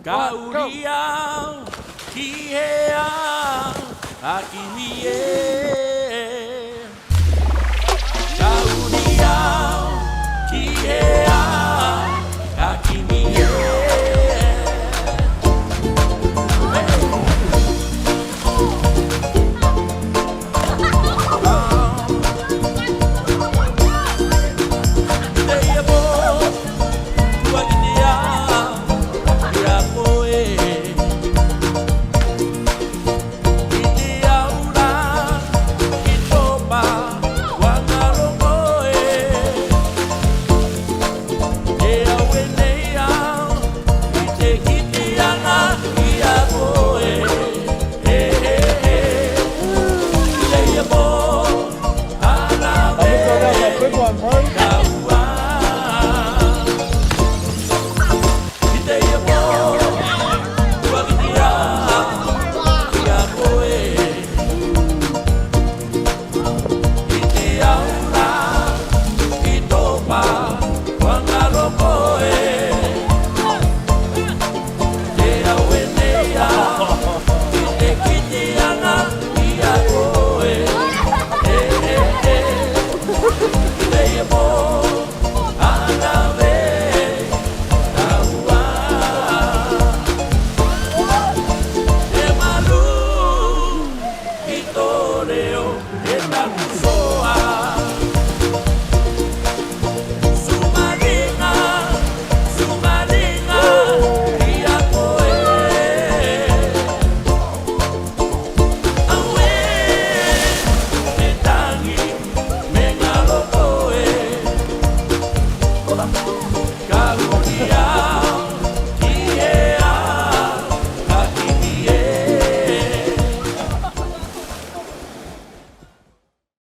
Kauria, Kihea, Akimie. Kauria, Kihea, Akimie.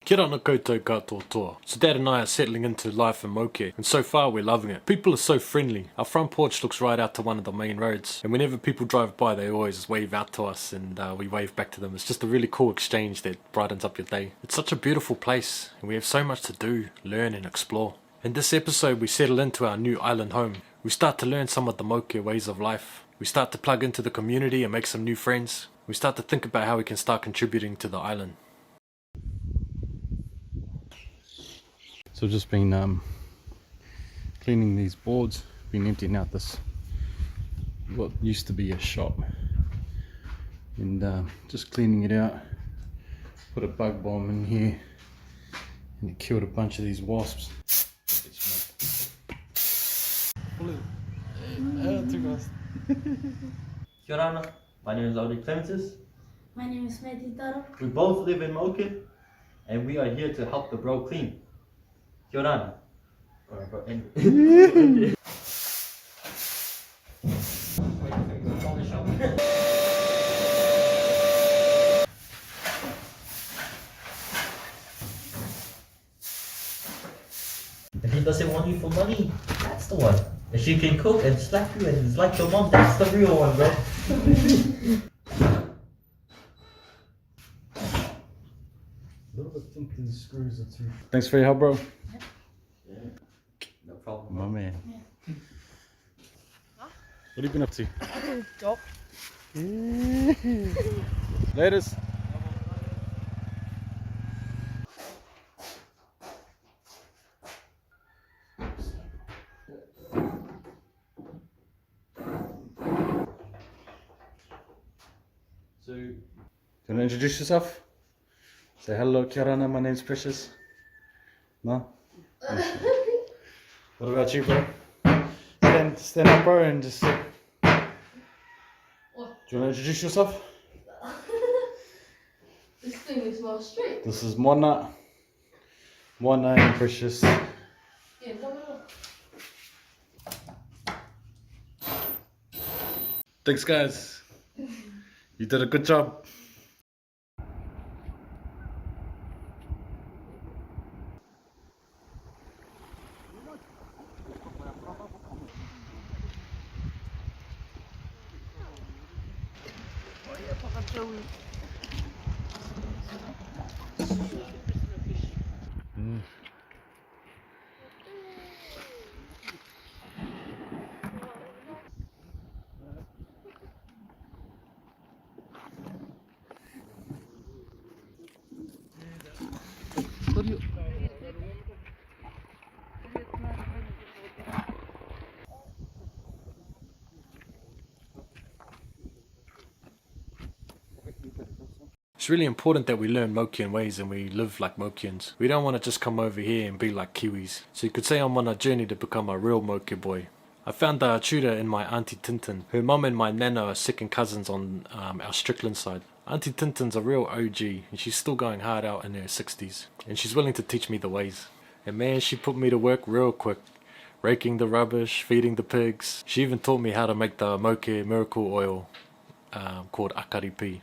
Kia ora koutou katoa toa. So Dad and I are settling into life in Mauke, and so far we're loving it. People are so friendly. Our front porch looks right out to one of the main roads, and whenever people drive by they always wave out to us and we wave back to them. It's just a really cool exchange that brightens up your day. It's such a beautiful place and we have so much to do, learn and explore. In this episode we settle into our new island home. We start to learn some of the Mauke ways of life. We start to plug into the community and make some new friends. We start to think about how we can start contributing to the island. So I've just been cleaning these boards, been emptying out this what used to be a shop, and just cleaning it out. Put a bug bomb in here and it killed a bunch of these wasps. Kia ora, my name is Audi Clementis. My name is Meti Taro. We both live in Mauke and we are here to help the bro clean. Kia ora. Alright, bro. If he doesn't want you for money, that's the one. If she can cook and slap you and is like your mom, that's the real one, bro. Thanks for your help, bro. Yeah. No problem. My man. Yeah. What have you been up to? Job. Latest. So, do you want to introduce yourself? Say hello, kia ora, my name's Precious. No? What about you, bro? Stand up, bro, and just sit. What? Do you want to introduce yourself? This thing is well straight. This is Mona. Mona and Precious. Yeah, no. Thanks, guys. You did a good job. It's really important that we learn Mokian ways and we live like Mokians. We don't want to just come over here and be like Kiwis. So you could say I'm on a journey to become a real Moki boy. I found a tutor in my Auntie Tintin. Her mum and my nana are second cousins on our Strickland side. Auntie Tintin's a real OG and she's still going hard out in her 60s. And she's willing to teach me the ways. And man, she put me to work real quick. Raking the rubbish, feeding the pigs. She even taught me how to make the Mauke miracle oil called akaripi.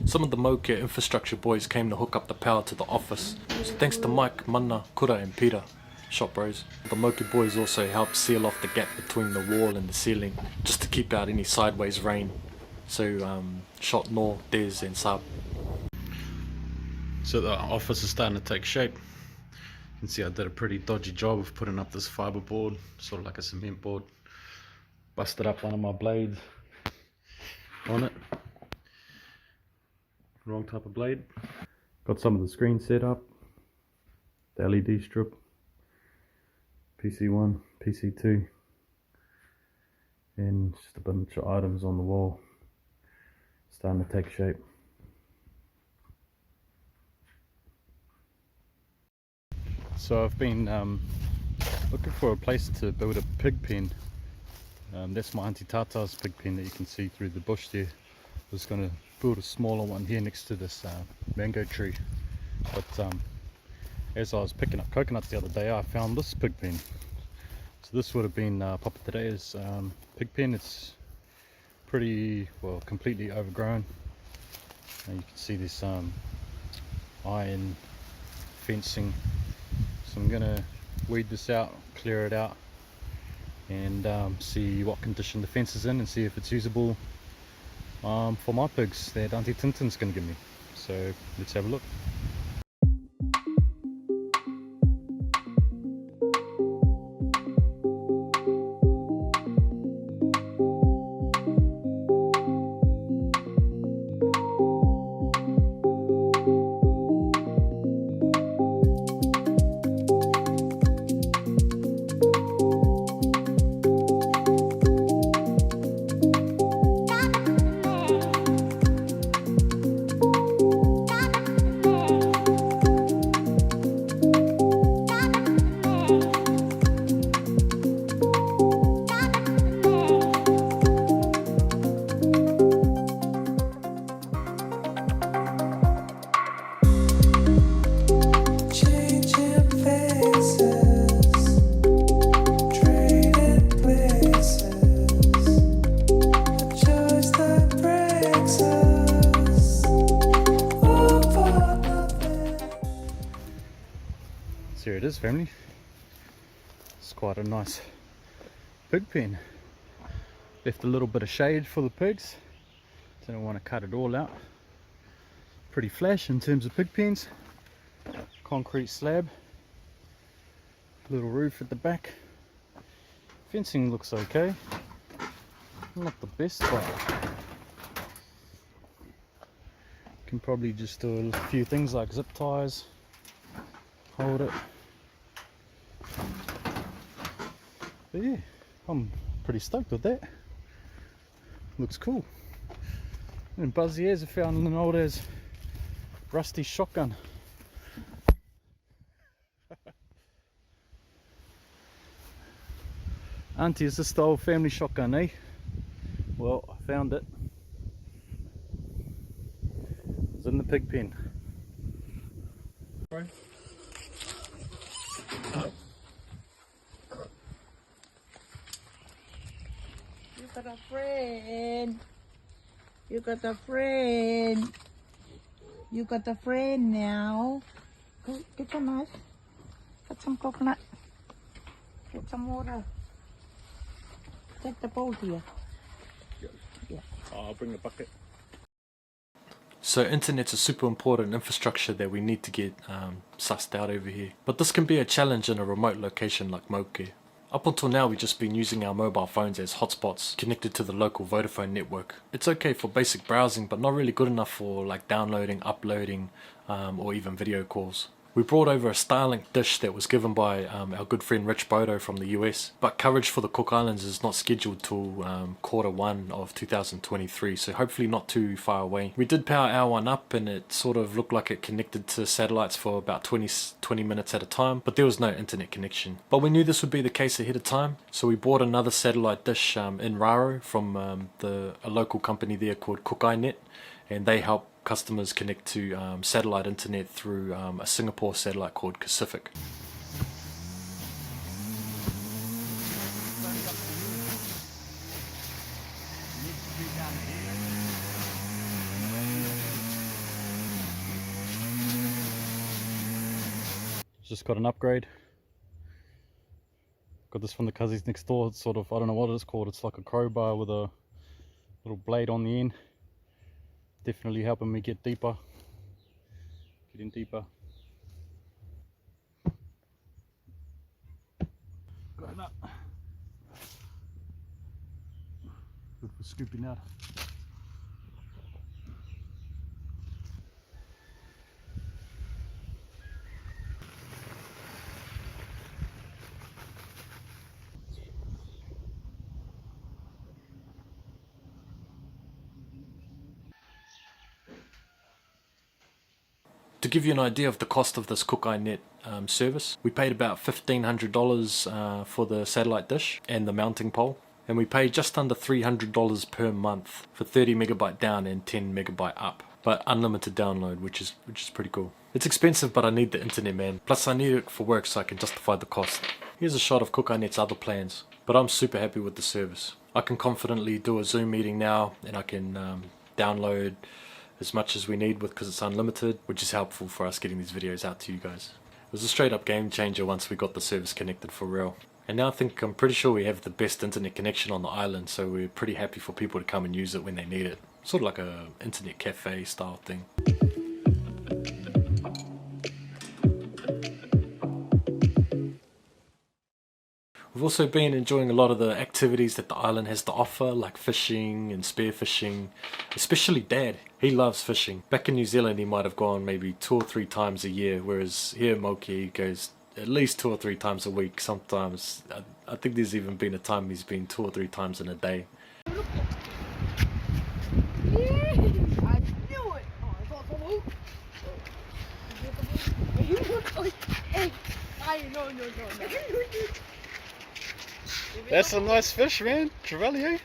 Some of the Moke infrastructure boys came to hook up the power to the office. So thanks to Mike, Manna, Kura and Peter, shop bros. The Moke boys also helped seal off the gap between the wall and the ceiling, just to keep out any sideways rain. So shot Nor, Des and Sab. So the office is starting to take shape. You can see I did a pretty dodgy job of putting up this fibre board, sort of like a cement board. Busted up one of my blades on it. Wrong type of blade. Got some of the screen set up, the LED strip, PC1, PC2, and just a bunch of items on the wall. Starting to take shape. So I've been looking for a place to build a pig pen. That's my Auntie Tata's pig pen that you can see through the bush there. I was going to build a smaller one here next to this mango tree, but as I was picking up coconuts the other day, I found this pig pen. So this would have been Papa Today's pig pen. It's pretty well completely overgrown, and you can see this iron fencing. So I'm gonna weed this out, clear it out, and see what condition the fence is in and see if it's usable for my pigs that Auntie Tintin's going to give me. So let's have a look. Here it is, family. It's quite a nice pig pen. Left a little bit of shade for the pigs. Didn't want to cut it all out. Pretty flash in terms of pig pens. Concrete slab. Little roof at the back. Fencing looks okay. Not the best, but you can probably just do a few things like zip ties, hold it. But yeah, I'm pretty stoked with that. Looks cool. And Buzzy has found an old as rusty shotgun. Auntie, is this the old family shotgun, eh? Well, I found it. It's in the pig pen. You got a friend. You got a friend. You got a friend now. Go get your knife. Get some coconut. Get some water. Take the bowl here. Yeah. Oh, I'll bring a bucket. So internet's a super important infrastructure that we need to get sussed out over here. But this can be a challenge in a remote location like Mauke. Up until now we've just been using our mobile phones as hotspots connected to the local Vodafone network. It's okay for basic browsing but not really good enough for like downloading, uploading or even video calls. We brought over a Starlink dish that was given by our good friend Rich Bodo from the US, but coverage for the Cook Islands is not scheduled till Q1 of 2023, so hopefully not too far away. We did power our one up and it sort of looked like it connected to satellites for about 20 minutes at a time, but there was no internet connection. But we knew this would be the case ahead of time, so we bought another satellite dish in Raro from a local company there called Cook-iNet, and they help customers connect to satellite internet through a Singapore satellite called Pacific. Just got an upgrade. Got this from the cousins next door. It's sort of, I don't know what it's called. It's like a crowbar with a little blade on the end. Definitely helping me get deeper. Getting deeper. Got it up. Good for scooping out. To give you an idea of the cost of this Cook-iNet service, we paid about $1,500 for the satellite dish and the mounting pole, and we paid just under $300 per month for 30 megabyte down and 10 megabyte up, but unlimited download, which is pretty cool. It's expensive, but I need the internet, man. Plus I need it for work so I can justify the cost. Here's a shot of Cook-iNet's other plans, but I'm super happy with the service. I can confidently do a Zoom meeting now, and I can download as much as we need because it's unlimited, which is helpful for us getting these videos out to you guys. It was a straight up game changer once we got the service connected for real. And now I'm pretty sure we have the best internet connection on the island, so we're pretty happy for people to come and use it when they need it. Sort of like a internet cafe style thing. We've also been enjoying a lot of the activities that the island has to offer, like fishing and spearfishing, especially Dad. He loves fishing. Back in New Zealand he might have gone maybe 2 or 3 times a year, whereas here in Moki he goes at least 2 or 3 times a week. Sometimes, I think there's even been a time he's been 2 or 3 times in a day. I knew it! Oh, I got the boat. No. That's a nice fish, man. Trevally, eh?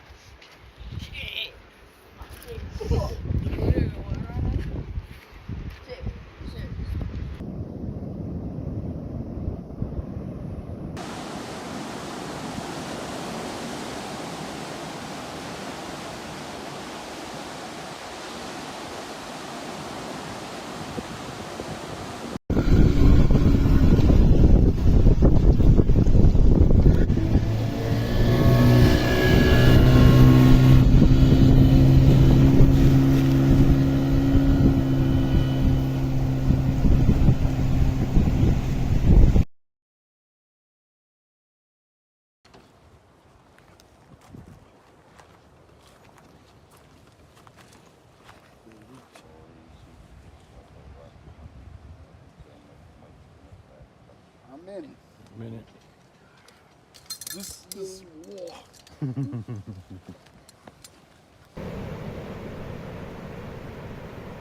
Man, Minute. this, whoa.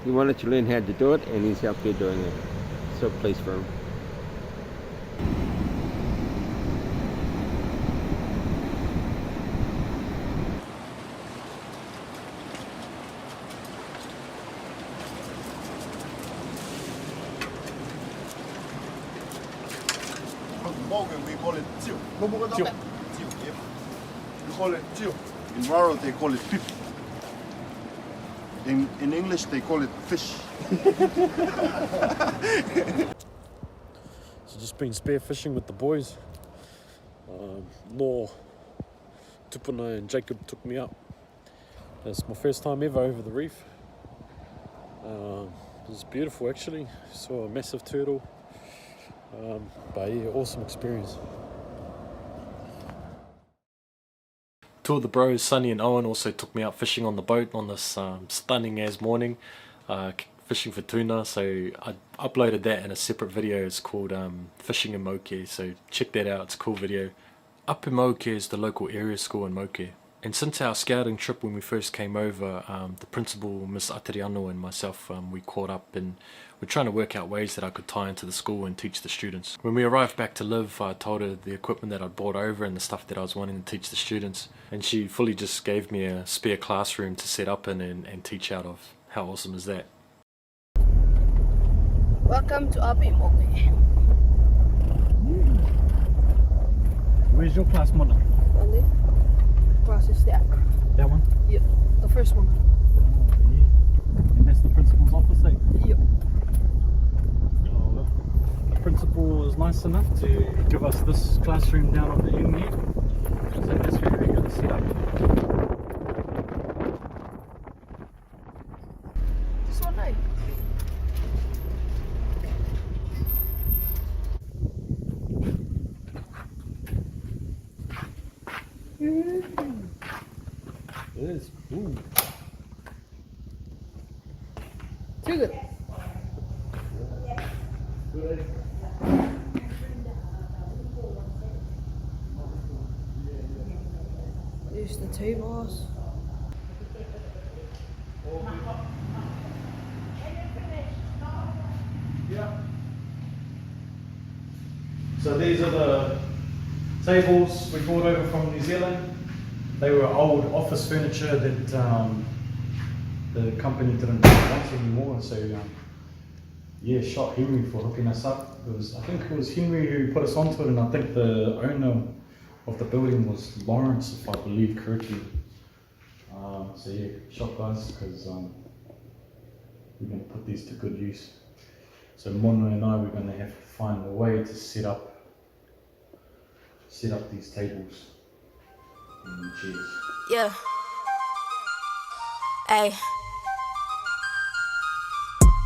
He wanted to learn how to do it, and he's out there doing it. So place for him. Mauke, we call it jiu. Jiu. Yep. We call it jiu. In Raro, they call it pip. In English, they call it fish. So just been spear fishing with the boys. Law, Tupuna and Jacob took me up. It's my first time ever over the reef. It was beautiful actually. Saw a massive turtle. But yeah, awesome experience. Two of the bros, Sonny and Owen, also took me out fishing on the boat on this stunning as morning, fishing for tuna. So I uploaded that in a separate video. It's called Fishing in Mauke, so check that out. It's a cool video. Up in Mauke is the local area school in Mauke. And since our scouting trip when we first came over, the principal, Miss Atiriano, and myself, we caught up and we're trying to work out ways that I could tie into the school and teach the students. When we arrived back to live, I told her the equipment that I'd brought over and the stuff that I was wanting to teach the students. And she fully just gave me a spare classroom to set up in and teach out of. How awesome is that? Welcome to Abi Moki. Where's your class, Mona? Only class is that. That one? Yep, the first one. Oh, yeah. And that's the principal's office, eh? Yep. Oh, the principal was nice enough to give us this classroom down on the end here. So that's where we're going to set up. This one, eh? It is. Ooh. Too good. There's the tables. So these are the tables we brought over from New Zealand. They were old office furniture that the company didn't want anymore. So yeah, shot Henry for hooking us up. I think it was Henry who put us onto it, and I think the owner of the building was Lawrence, if I believe correctly. So yeah, shot guys, because we're going to put these to good use. So Mona and I, we're going to have to find a way to set up these tables and chairs. Yeah. Ay.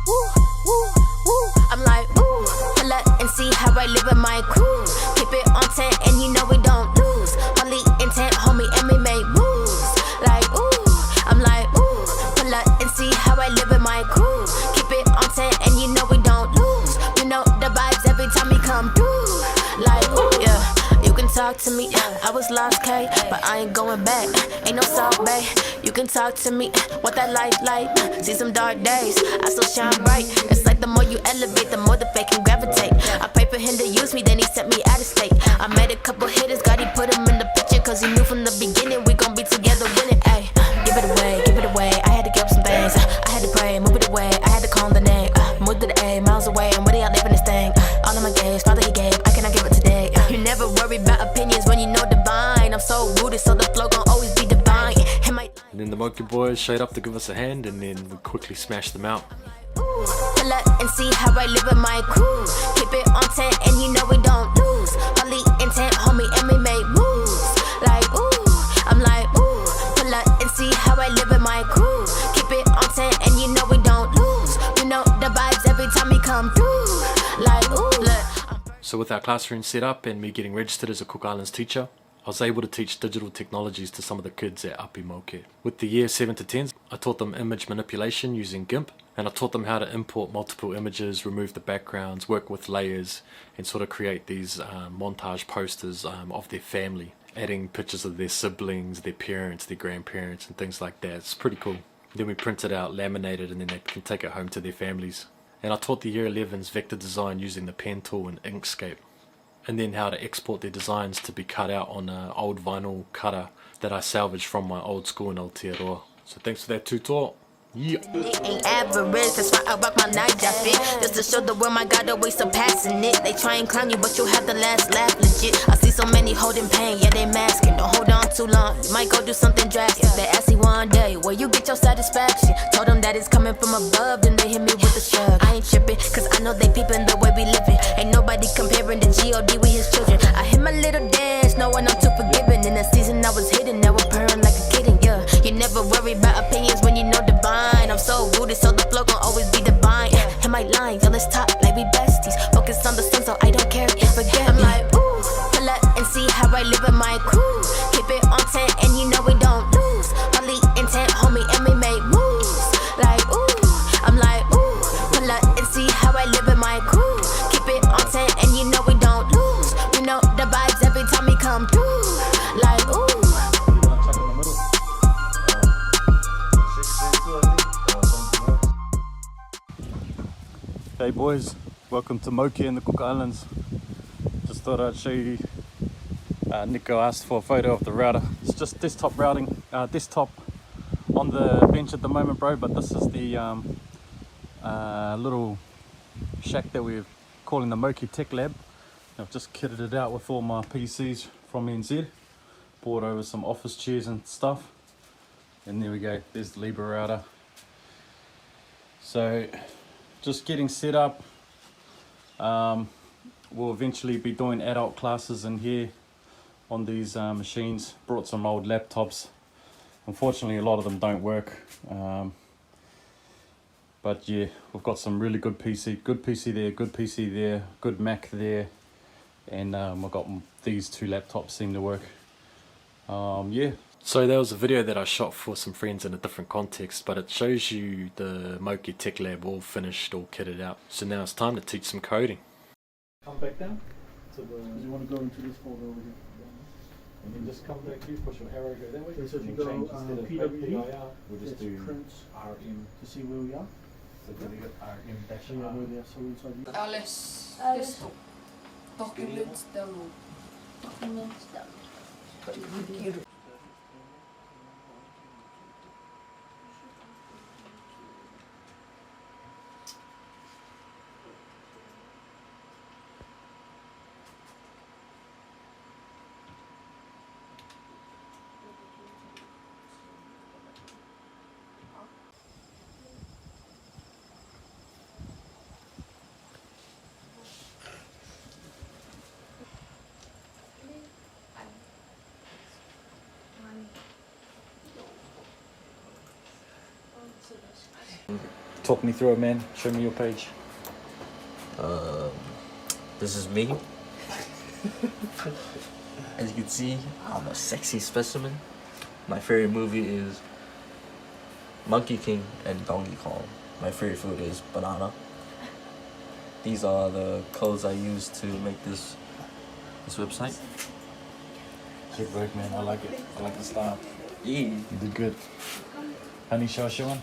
Woo, woo, woo. I'm like, ooh, pull up and see how I live with my crew. Keep it on 10 and you know we don't lose. Only intent, homie, and we make moves. Like, ooh, I'm like, ooh, pull up and see how I live with my crew. Keep it on 10 and you know we don't lose. You know the vibes every time we come through. Like, ooh, yeah. You can talk to me, I was lost, K, but I ain't going back. Ain't no South Bay. You can talk to me, what that life like. See some dark days, I still shine bright. It's like the more you elevate, the more the fake can gravitate. I pray for him to use me, then he sent me out of state. I made a couple hitters, God he put him in the picture, cause he knew from the beginning we gon' be together winning. Ay, give it away, give it away. I had to give up some things. I had to pray, move it away. I had to call him the name. Moved to the A, miles away. I'm ready out living this thing. All of my gaze, Father he gave. I cannot give it today. You never worry about opinions when you know divine. I'm so rooted, so the flow gon' always be divine. And then the Moki boys showed up to give us a hand, and then we quickly smashed them out. Ooh, pull up and see how I live with my crew. Keep it on 10 and you know we don't lose. Only intent, homie, and we make moves. Like, ooh, I'm like, ooh, pull up and see how I live with my crew. Keep it on 10 and you know we don't lose. You know the vibes every time we come through. Like, ooh, look. So with our classroom set up and me getting registered as a Cook Islands teacher, I was able to teach digital technologies to some of the kids at Api Mauke. With the year 7 to 10s, I taught them image manipulation using GIMP, And I taught them how to import multiple images, remove the backgrounds, work with layers, and sort of create these montage posters of their family, adding pictures of their siblings, their parents, their grandparents, and things like that. It's pretty cool. Then we print it out, laminate it, and then they can take it home to their families. And I taught the Year 11s vector design using the pen tool and Inkscape, and then how to export their designs to be cut out on an old vinyl cutter that I salvaged from my old school in Aotearoa. So thanks for that tutor. Yeah. It ain't average, that's why I rock my night jacket. Just to show the world my God always surpassing it. They try and clown you, but you have the last laugh legit. I see so many holding pain, yeah, they masking. Don't hold on too long, you might go do something drastic. They ask me one day, where you get your satisfaction. Told them that it's coming from above, then they hit me with a shrug. I ain't tripping, cause I know they peeping the way we living. Ain't nobody comparing the G.O.D. with his children. I hit my little dance, knowing I'm too forgiving. In the season I was hidden, now we're purring like a kitten, yeah. You never worry about opinions when you know divine. I'm so rooted, so the flow gon' always be divine. And my lines, let's talk like we besties. Focus on the sun, so I don't care if forget. I'm like, ooh, pull up and see how I live with my crew. Keep it on 10, and you know we don't lose. Only intent, homie, and we make moves. Like, ooh, I'm like, ooh, pull up and see how I live with my crew. Keep it on 10, and you know we don't lose. We know the vibes every time we come through. Like, ooh. Hey boys, welcome to Moki in the Cook Islands. Just thought I'd show you, Nico asked for a photo of the router. It's just desktop routing, desktop on the bench at the moment, bro, but this is the little shack that we're calling the Moki Tech Lab. I've just kitted it out with all my PCs from NZ, brought over some office chairs and stuff, and there we go, there's the Libra router. So just getting set up. We'll eventually be doing adult classes in here on these machines. Brought some old laptops. Unfortunately, a lot of them don't work. But yeah, we've got some really good PC. Good PC there, good PC there, good Mac there. And I've got these two laptops seem to work. Yeah. So that was a video that I shot for some friends in a different context, but it shows you the Moki Tech Lab all finished, all kitted out. So now it's time to teach some coding. Come back down to the... You want to go into this folder over here? And then just come back here, push your arrow, go that way. Okay, so if you We'll go change instead of PWD, we'll just do print RM. to see where we are. So delete RM dash So yeah, R. we're there. So inside you. Alice. Desktop. Documents download. Documents download. Talk me through it, man. Show me your page. This is me. As you can see, I'm a sexy specimen. My favorite movie is Monkey King and Donkey Kong. My favorite food is banana. These are the codes I use to make this website. Good work, man. I like it. I like the style. Yeah. You did good. Honey, show us your one.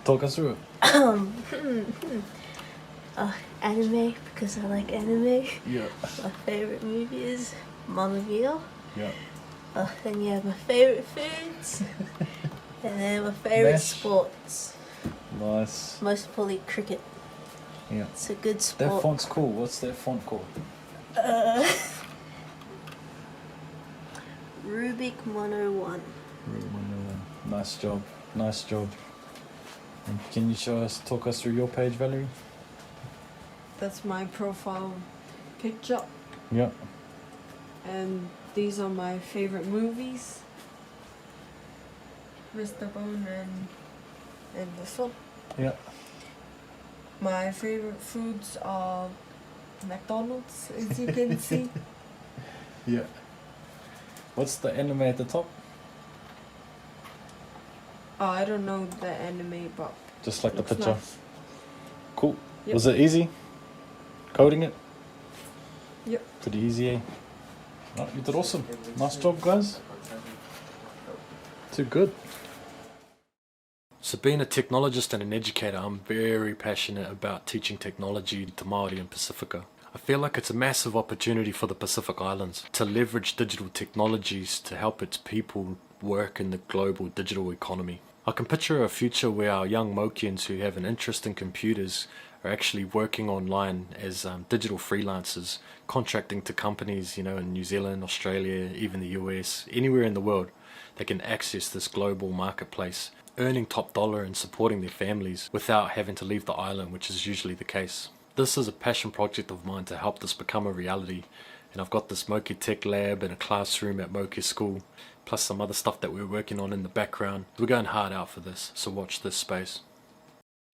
Talk us through it. Anime, because I like anime. Yeah. My favorite movie is Monoville. Yeah. Then you have my favorite foods. And then my favorite Mash. sports. Nice. Most probably cricket. Yeah. It's a good That sport. font's cool. What's that font called? Rubik 101. Nice job. Nice job. And can you talk us through your page, Valerie? That's my profile picture, Yeah. and these are my favorite movies. Mr. Bone and this one. Yeah. My favorite foods are McDonald's, as you can see. Yeah. What's the anime at the top? Oh, I don't know the anime, but Just like the looks picture. nice. Cool. Yep. Was it easy? Coding it? Yep. Pretty easy, eh? Oh, you did awesome. Nice job, guys. Too good. So being a technologist and an educator, I'm very passionate about teaching technology to Māori and Pacifica. I feel like it's a massive opportunity for the Pacific Islands to leverage digital technologies to help its people work in the global digital economy. I can picture a future where our young Maukeans who have an interest in computers are actually working online as digital freelancers, contracting to companies, you know, in New Zealand, Australia, even the US, anywhere in the world. They can access this global marketplace, earning top dollar and supporting their families without having to leave the island, which is usually the case. This is a passion project of mine to help this become a reality, and I've got this Moki Tech Lab and a classroom at Mauke School, plus some other stuff that we're working on in the background. We're going hard out for this, so watch this space.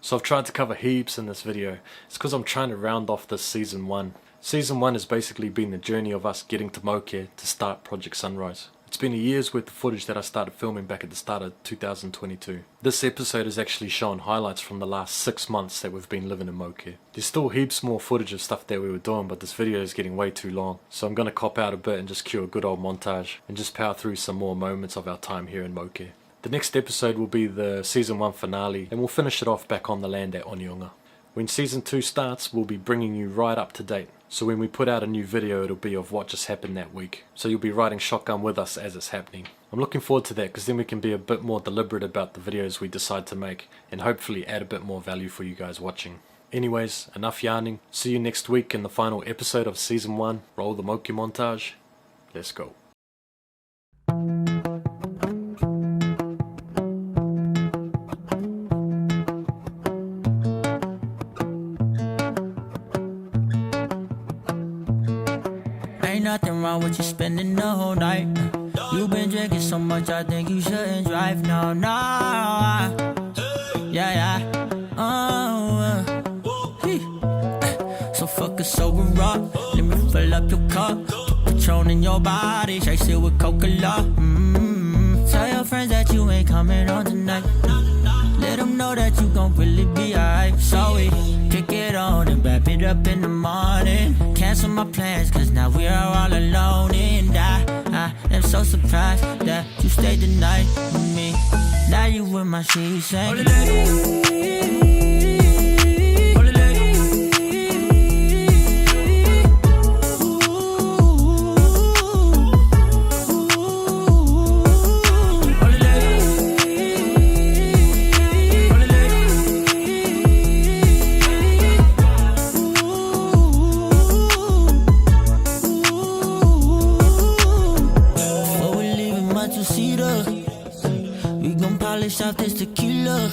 So I've tried to cover heaps in this video. It's because I'm trying to round off this season 1. Season 1 has basically been the journey of us getting to Mauke to start Project Sunrise. It's been a year's worth of footage that I started filming back at the start of 2022. This episode has actually shown highlights from the last 6 months that we've been living in Mauke. There's still heaps more footage of stuff that we were doing, but this video is getting way too long. So I'm going to cop out a bit and just cue a good old montage and just power through some more moments of our time here in Mauke. The next episode will be the season 1 finale, and we'll finish it off back on the land at Onionga. When season 2 starts, we'll be bringing you right up to date. So when we put out a new video, it'll be of what just happened that week. So you'll be riding shotgun with us as it's happening. I'm looking forward to that because then we can be a bit more deliberate about the videos we decide to make and hopefully add a bit more value for you guys watching. Anyways, enough yarning. See you next week in the final episode of season 1. Roll the Mauke montage. Let's go. Nothing wrong with you spending the whole night. You've been drinking so much, I think you shouldn't drive. No, no. Yeah, yeah. So fuck a sober up. Let me fill up your cup. Patron in your body, chase it with Coca-Cola. Tell your friends that you ain't coming on tonight. Let them know that you gon' really be alright. So we kick it on and wrap it up in the morning. Cancel my plans cause now we are all alone. And I am so surprised that you stayed the night with me. Now you with my sheets saying off this tequila.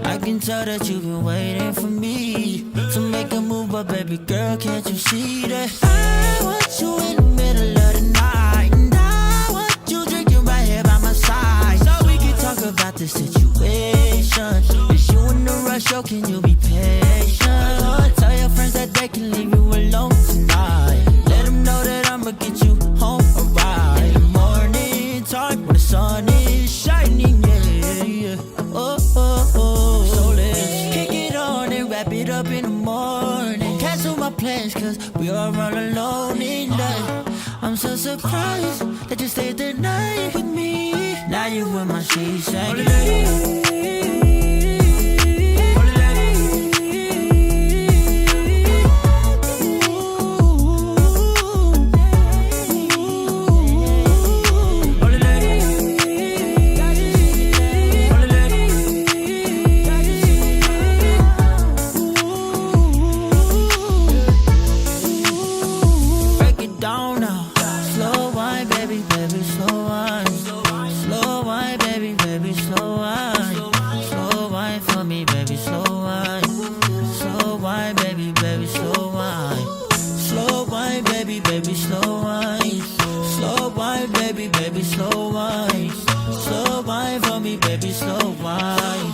I can tell that you've been waiting for me to make a move, but baby girl, can't you see that I want you in the middle of the night, and I want you drinking right here by my side, so we can talk about the situation. Is you in a rush, or can you be patient? Tell your friends that they can leave you alone tonight. Let them know that I'ma get you home alright in the morning time when the sun is shining. So let's kick it on and wrap it up in the morning. Cancel my plans cause we are all alone in that. I'm so surprised that you stayed the night with me. Now you with my sheets saying baby, slow wine for me, baby, slow wine.